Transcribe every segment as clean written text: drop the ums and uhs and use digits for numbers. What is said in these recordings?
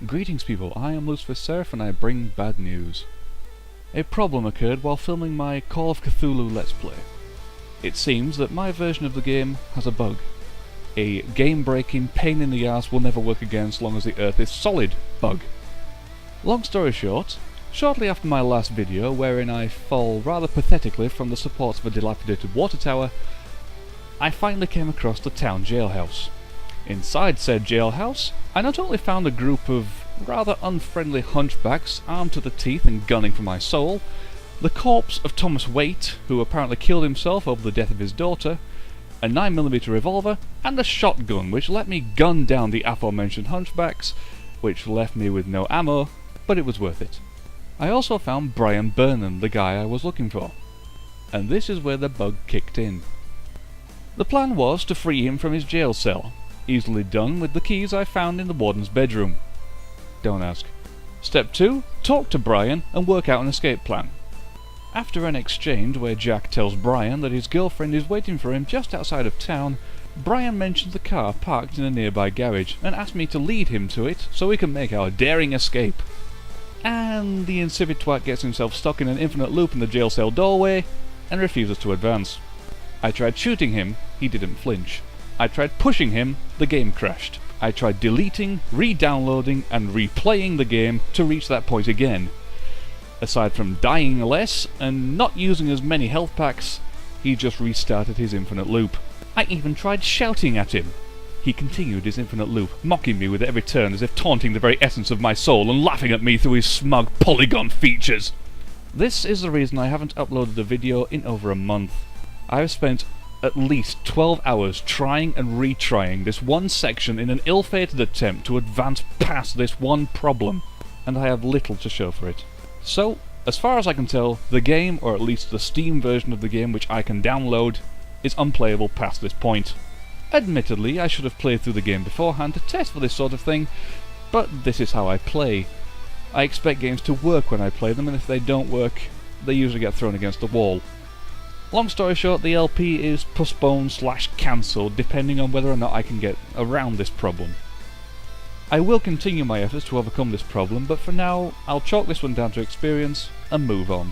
Greetings people, I am Lucifer Seraph and I bring bad news. A problem occurred while filming my Call of Cthulhu Let's Play. It seems that my version of the game has a bug. A game-breaking, pain-in-the-ass will never work again as long as the Earth is solid bug. Long story short, shortly after my last video, wherein I fall rather pathetically from the supports of a dilapidated water tower, I finally came across the town jailhouse. Inside said jailhouse, I not only found a group of rather unfriendly hunchbacks armed to the teeth and gunning for my soul, the corpse of Thomas Waite, who apparently killed himself over the death of his daughter, a 9mm revolver, and a shotgun which let me gun down the aforementioned hunchbacks, which left me with no ammo, but it was worth it. I also found Brian Burnham, the guy I was looking for. And this is where the bug kicked in. The plan was to free him from his jail cell. Easily done with the keys I found in the warden's bedroom. Don't ask. Step 2. Talk to Brian and work out an escape plan. After an exchange where Jack tells Brian that his girlfriend is waiting for him just outside of town, Brian mentions the car parked in a nearby garage and asks me to lead him to it so we can make our daring escape. And the insipid twat gets himself stuck in an infinite loop in the jail cell doorway and refuses to advance. I tried shooting him, he didn't flinch. I tried pushing him, the game crashed. I tried deleting, re-downloading and replaying the game to reach that point again. Aside from dying less and not using as many health packs, he just restarted his infinite loop. I even tried shouting at him. He continued his infinite loop, mocking me with every turn as if taunting the very essence of my soul and laughing at me through his smug polygon features. This is the reason I haven't uploaded a video in over a month. I have spent at least 12 hours trying and retrying this one section in an ill-fated attempt to advance past this one problem, and I have little to show for it. So, as far as I can tell, the game, or at least the Steam version of the game which I can download, is unplayable past this point. Admittedly, I should have played through the game beforehand to test for this sort of thing, but this is how I play. I expect games to work when I play them, and if they don't work, they usually get thrown against the wall. Long story short, the LP is postponed/cancelled depending on whether or not I can get around this problem. I will continue my efforts to overcome this problem, but for now, I'll chalk this one down to experience and move on.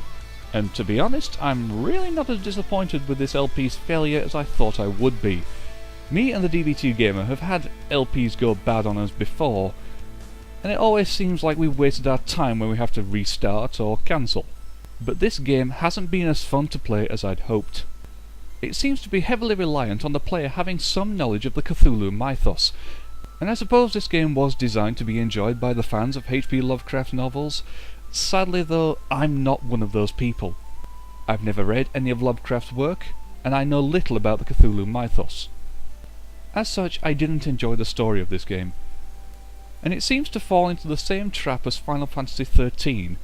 And to be honest, I'm really not as disappointed with this LP's failure as I thought I would be. Me and the DB2 Gamer have had LPs go bad on us before, and it always seems like we've wasted our time when we have to restart or cancel. But this game hasn't been as fun to play as I'd hoped. It seems to be heavily reliant on the player having some knowledge of the Cthulhu mythos, and I suppose this game was designed to be enjoyed by the fans of H.P. Lovecraft novels. Sadly though, I'm not one of those people. I've never read any of Lovecraft's work, and I know little about the Cthulhu mythos. As such, I didn't enjoy the story of this game. And it seems to fall into the same trap as Final Fantasy XIII,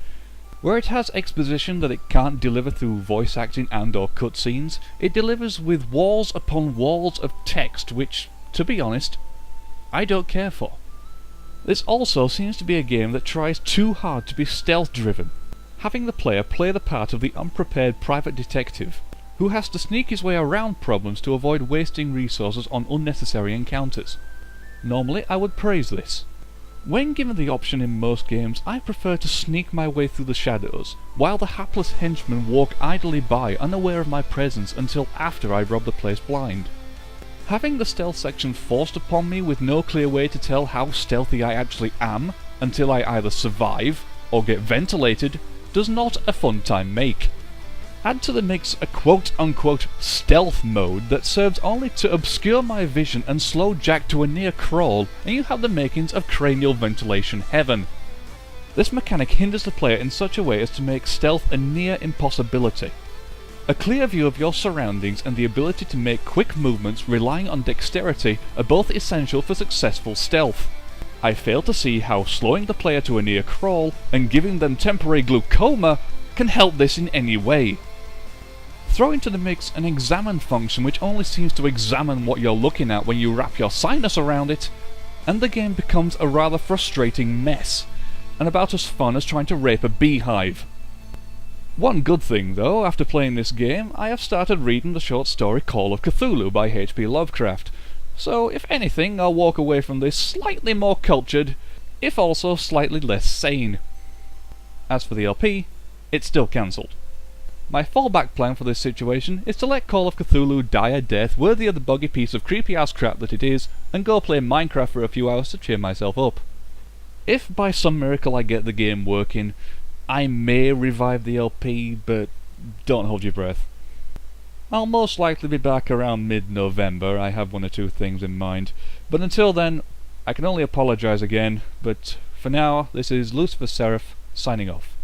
where it has exposition that it can't deliver through voice acting and or cutscenes. It delivers with walls upon walls of text which, to be honest, I don't care for. This also seems to be a game that tries too hard to be stealth driven, having the player play the part of the unprepared private detective who has to sneak his way around problems to avoid wasting resources on unnecessary encounters. Normally I would praise this. When given the option in most games, I prefer to sneak my way through the shadows, while the hapless henchmen walk idly by unaware of my presence until after I rob the place blind. Having the stealth section forced upon me with no clear way to tell how stealthy I actually am, until I either survive or get ventilated, does not a fun time make. Add to the mix a quote-unquote stealth mode that serves only to obscure my vision and slow Jack to a near crawl, and you have the makings of cranial ventilation heaven. This mechanic hinders the player in such a way as to make stealth a near impossibility. A clear view of your surroundings and the ability to make quick movements relying on dexterity are both essential for successful stealth. I fail to see how slowing the player to a near crawl and giving them temporary glaucoma can help this in any way. Throw into the mix an examine function which only seems to examine what you're looking at when you wrap your sinus around it, and the game becomes a rather frustrating mess, and about as fun as trying to rape a beehive. One good thing though, after playing this game, I have started reading the short story Call of Cthulhu by H.P. Lovecraft, so if anything I'll walk away from this slightly more cultured, if also slightly less sane. As for the LP, it's still cancelled. My fallback plan for this situation is to let Call of Cthulhu die a death worthy of the buggy piece of creepy ass crap that it is, and go play Minecraft for a few hours to cheer myself up. If by some miracle I get the game working, I may revive the LP, but don't hold your breath. I'll most likely be back around mid-November. I have one or two things in mind, but until then, I can only apologise again, but for now, this is Lucifer Seraph, signing off.